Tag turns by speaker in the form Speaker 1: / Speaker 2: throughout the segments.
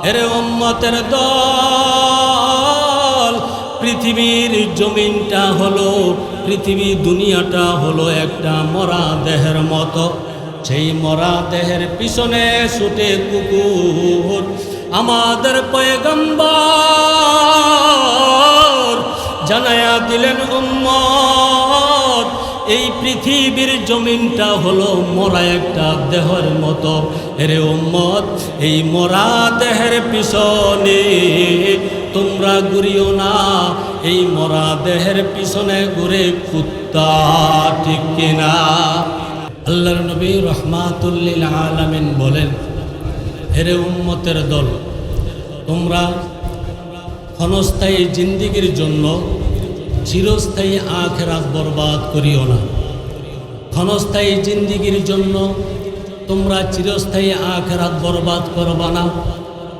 Speaker 1: এরে উম্মতের দল, পৃথিবীর জমিনটা হলো, পৃথিবী দুনিয়াটা হলো একটা মরা দেহের মতো। সেই মরা দেহের পিছনে ছুটে কুকুর। আমাদের পয়গম্বর জানায়া দিলেন উম্মত, এই পৃথিবীর জমিনটা হলো মরা একটা দেহের মতো। এরে উম্মত, এই মরা দেহের পিছনে তোমরা ঘুরিও না, এই মরা দেহের পিছনে ঘুরে কুত্তা, ঠিক কিনা? আল্লাহর নবী রাহমাতুল লিল আলামিন বলেন, এরে উম্মতের দল, তোমরা ক্ষণস্থায়ী জিন্দিগির জন্য চিরস্থায়ী আখিরাত বরবাদ করিও না। ক্ষণস্থায়ী জিন্দিগির জন্য তোমরা চিরস্থায়ী আখিরাত বরবাদ করবা না।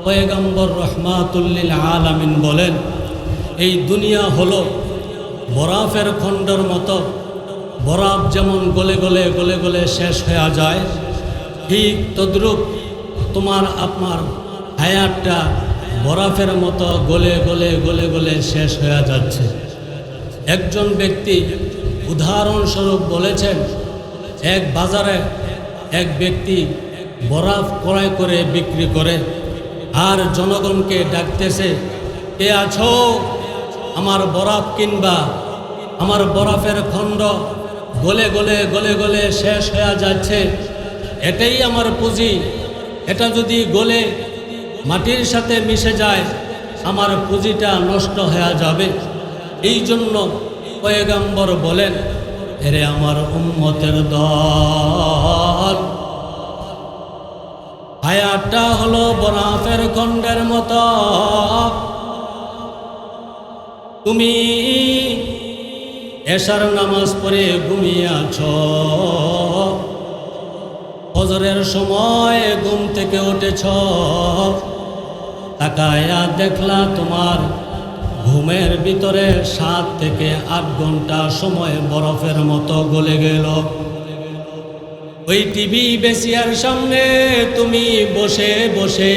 Speaker 1: পয়গম্বর রাহমাতুল লিল আলামিন বলেন, এই দুনিয়া হলো বরফের খণ্ডের মতো। বরফ যেমন গলে গলে গলে গলে শেষ হয়ে যায়, ঠিক তদ্রূপ তোমার আপনার হায়াতটা বরফের মতো গলে গলে গলে গলে শেষ হয়ে যাচ্ছে। একজন ব্যক্তি উদাহরণস্বরূপ বলেছেন, এক বাজারে এক ব্যক্তি বরফ ক্রয় করে বিক্রি করে, আর জনগণকে ডাকতেছে, কে আছো, আমার বরফ কিনবা? আমার বরফের খণ্ড গলে গলে গলে গলে শেষ হয়ে যাচ্ছে, এটাই আমার পুঁজি। এটা যদি গলে মাটির সাথে মিশে যায়, আমার পুঁজিটা নষ্ট হয়ে যাবে। এই জন্য পয়গম্বর বলেন, এরে আমার উম্মতের দল, হায়াতটা হলো বরফের খণ্ডের মতো। তুমি এশার নামাজ পড়ে ঘুমিয়ে আছো, ফজরের সময় ঘুম থেকে উঠেছ, তাকায়া দেখলা তোমার ঘুমের ভিতরে 7 থেকে 8 ঘন্টা সময় বরফের মতো গলে গেল। ওই টিভি বেসিয়ার সামনে তুমি বসে বসে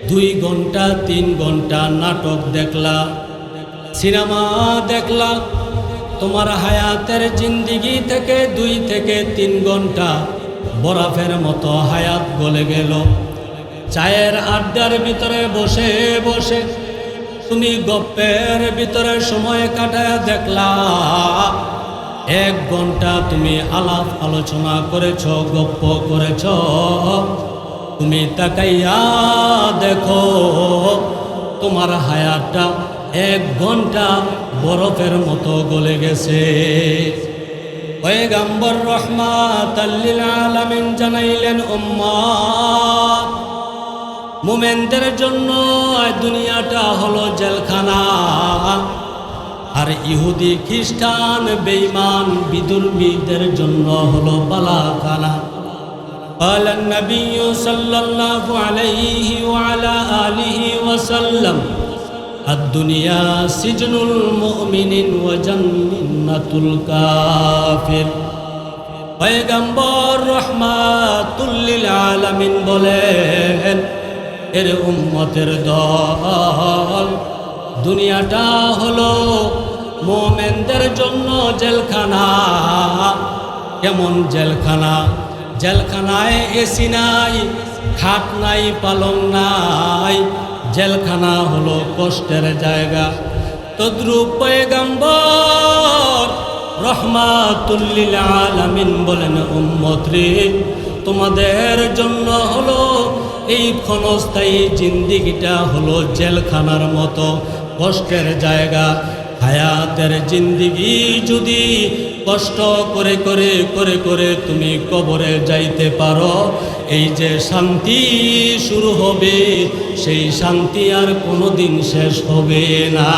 Speaker 1: 2 ঘন্টা 3 ঘন্টা নাটক দেখলা, সিনেমা দেখলা। তোমার হায়াতের জিন্দিগি থেকে 2 থেকে 3 ঘন্টা বরফের মতো হায়াত গলে গেল। চায়ের আড্ডার ভিতরে বসে বসে তুমি গপ্পের ভিতরে সময় কাটায় দেখলা, 1 ঘন্টা তুমি আলাপ আলোচনা করেছ, গপ্প করেছ। তুমি তাকাইয়া দেখো তোমার হায়াতটা 1 ঘন্টা বরফের মতো গলে গেছে। পয়গম্বর রাহমাতাল লিল আলামিন জানাইলেন, উম্মত, মুমিনদের জন্য দুনিয়াটা হলো জেলখানা, আর ইহুদি খ্রিস্টান বেঈমান বিদুর্মীদের জন্য হলো বালাখানা। قال النبي صلى الله عليه وعلى آله وسلم الدنيا سجن المؤمن وجنة الكافر। পয়গম্বর রাহমাতুল লিল আলামিন বলেন, এর উম্মতের দল, দুনিয়াটা হলো মুমিনদের জন্য জেলখানা। কেমন জেলখানা? জেলখানায় এসি নাই, খাট নাই, পালং নাই। জেলখানা হলো কষ্টের জায়গা। তদ্রূপ পয়গম্বর রাহমাতুল লিল আলামিন বলেন, উম্মত রে, তোমাদের জন্য হলো এই ক্ষণস্থায়ী জিন্দিগিটা হলো জেলখানার মতো কষ্টের জায়গা। হায়াতের জিন্দিগি যদি কষ্ট করে করে করে করে তুমি কবরে যাইতে পারো, এই যে শান্তি শুরু হবে, সেই শান্তি আর কোনোদিন শেষ হবে না।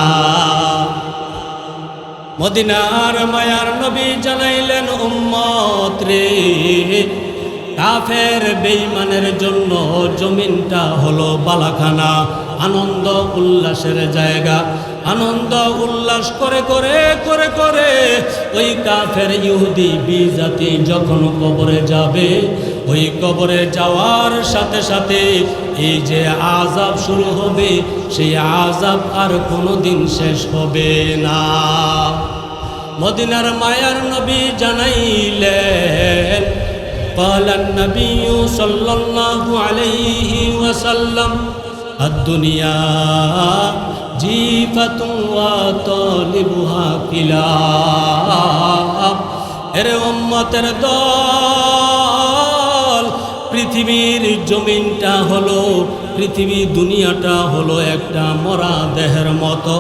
Speaker 1: মদিনার মায়ার নবী জানাইলেন, উম্মত রে, কাফের বেঈমানের জন্য জমিনটা হলো বালাখানা, আনন্দ উল্লাসের জায়গা। আনন্দ উল্লাস করে করে করে করে ওই কাফের ইহুদি বিজাতি যখন কবরে যাবে, ওই কবরে যাওয়ার সাথে সাথে এই যে আযাব শুরু হবে সেই আযাব আর কোনোদিন শেষ হবে না। মদিনার মায়ার নবী জানাইলেন, ক্বালান নবিয়্যু সাল্লাল্লাহু আলাইহি ওয়াসাল্লাম, আদ-দুনিয়া জিফাতুন ওয়া তালিবুহা কিলাব। এরে উম্মতের দল, পৃথিবীর জমিনটা হলো, পৃথিবী দুনিয়াটা হলো একটা মরা দেহের মতো।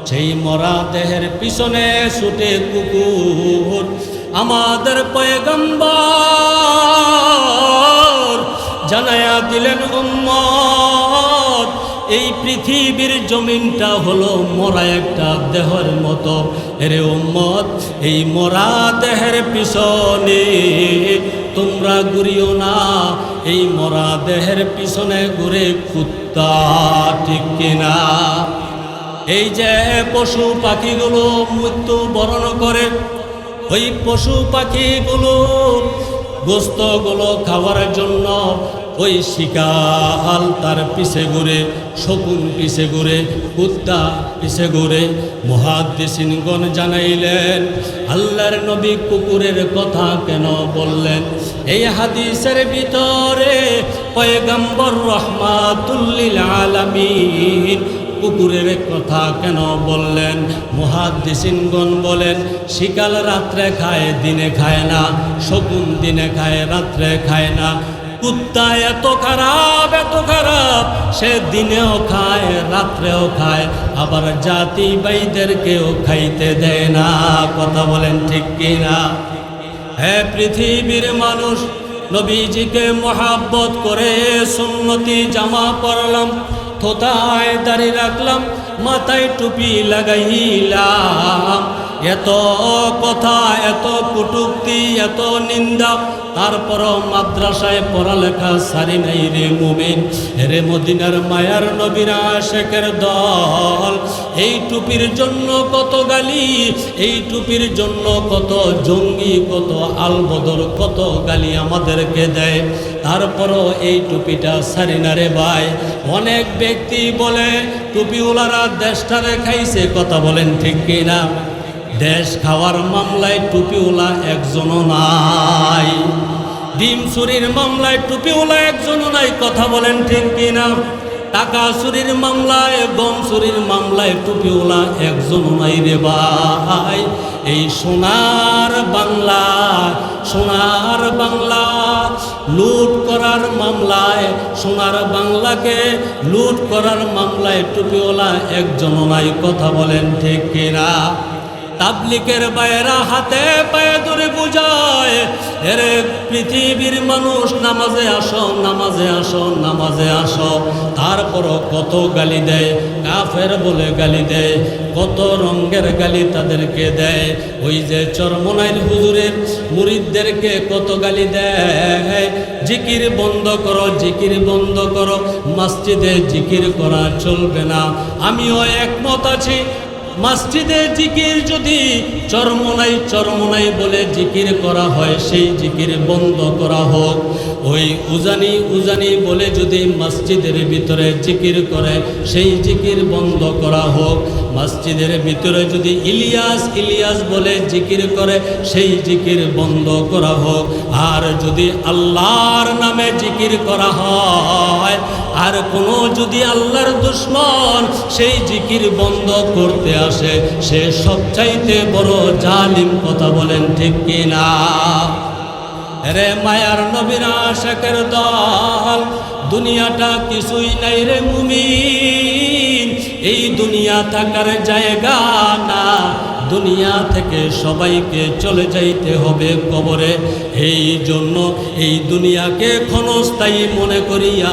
Speaker 1: সেই মরা দেহের পিছনে ছুটে কুকুর। আমাদের পয়গম্বর জানায়া দিলেন, উম্মত, এই পৃথিবীর জমিনটা হলো মরা একটা দেহের মতো। এরে উম্মত, এই মরা দেহের পিছনে তোমরা ঘুরিও না, এই মরা দেহের পিছনে ঘুরে কুত্তা, ঠিক কিনা? এই যে পশু পাখিগুলো মৃত্যু বরণ করে, ওই পশু পাখিগুলো গোস্তগুলো খাওয়ার জন্য ওই শিকাল তার পিছে ঘুরে, শকুন পিছে ঘুরে, কুত্তা পিছে ঘুরে। মুহাদ্দিসিনগণ জানাইলেন, আল্লাহর নবী কুকুরের কথা কেন বললেন? এই হাদিসের ভিতরে পয়গম্বর রহমাতুল লিল আলামিন কুকুরের কথা কেন বললেন? মুহাদ্দিসিনগণ বলেন, শিকাল রাত্রে খায়, দিনে খায় না। শকুন দিনে খায়, রাত্রে খায় না। কুত্তা এত খারাপ, এত খারাপ, সে দিনেও খায়, রাত্রেও খায়, আবার জাতি ভাইদেরকেও খাইতে দেয় না। কথা বলেন ঠিক কিনা? হ্যাঁ, পৃথিবীর মানুষ নবীজিকে মহাব্বত করে সুন্নতি জামা পরলাম, থোতায় দাড়ি রাখলাম, মাথায় টুপি লাগাইলাম, এত কথা, এত কটূক্তি, এত নিন্দা, তারপরও মাদ্রাসায় পড়ালেখা সারি নাই রে মুমিন। রে মদিনার মায়ার নবীর আশিকের দল, এই টুপির জন্য কত গালি, এই টুপির জন্য কত জঙ্গি, কত আলবদর, কত গালি আমাদেরকে দেয়। তারপরও এই টুপিটা সারি না রে ভাই। অনেক ব্যক্তি বলে টুপিওয়ালারা দেশটারে খাইছে। কথা বলেন ঠিক কিনা? দেশ খাওয়ার মামলায় টুপিওয়ালা একজনও নাই। ডিম চুরির মামলায় টুপিওয়ালা একজনও নাই। কথা বলেন ঠিক কিনা? টাকা চুরির মামলায়, গম চুরির মামলায় টুপিওয়ালা একজনও নাই রে ভাই। এই সোনার বাংলা, সোনার বাংলা লুট করার মামলায়, সোনার বাংলাকে লুট করার মামলায় টুপিওয়ালা একজনও নাই। কথা বলেন ঠিক কিনা? তাবলিগের বাইরা হাতে পায়ে ধরে বুঝায়, এরে পৃথিবীর মানুষ নামাজে আসো, নামাজে আসো, নামাজে আসো। তারপরও কত গালি দেয়, কাফের বলে গালি দেয়, কত রঙের গালি তাদেরকে দেয়। ওই যে চরমনাইল হুজুরের মুরিদদেরকে কত গালি দেয়, জিকির বন্ধ করো, জিকির বন্ধ করো, মসজিদে জিকির করা চলবে না। আমিও একমত আছি, মসজিদে জিকির যদি চরমনাই চরমনাই বলে জিকির করা হয়, সেই জিকির বন্ধ করা হোক। ওই উজানি উজানি বলে যদি মসজিদের ভিতরে জিকির করে, সেই জিকির বন্ধ করা হোক। মসজিদের ভিতরে যদি ইলিয়াস ইলিয়াস বলে জিকির করে, সেই জিকির বন্ধ করা হোক। আর যদি আল্লাহর নামে জিকির করা হয়, আর কোনো যদি আল্লাহর দুশমন সেই জিকির বন্ধ করতে আসে, সে সবচাইতে বড় জালিম। কথা বলেন ঠিক কিনা? রে মায়ার নবীর আশিকের দল, দুনিয়াটা কিছুই নাই রে মুমিন। এই দুনিয়া থাকার জায়গা না, দুনিয়া থেকে সবাইকে চলে যাইতে হবে কবরে। এই জন্য এই দুনিয়াকে ক্ষণস্থায়ী মনে করিয়া,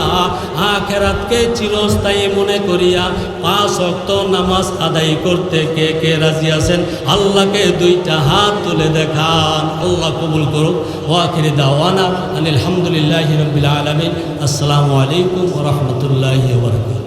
Speaker 1: আখিরাতকে চিরস্থায়ী মনে করিয়া 5 ওয়াক্ত নামাজ আদায় করতে কে কে রাজি আছেন? আল্লাহকে দুইটা হাত তুলে দেখান। আল্লাহ কবুল করুক। ওয়া আখিরি দাওয়ানা আনিল হামদুলিল্লাহি রাব্বিল আলামিন। আসসালামু আলাইকুম ওয়া রাহমাতুল্লাহি ওয়া বারাকাতুহু।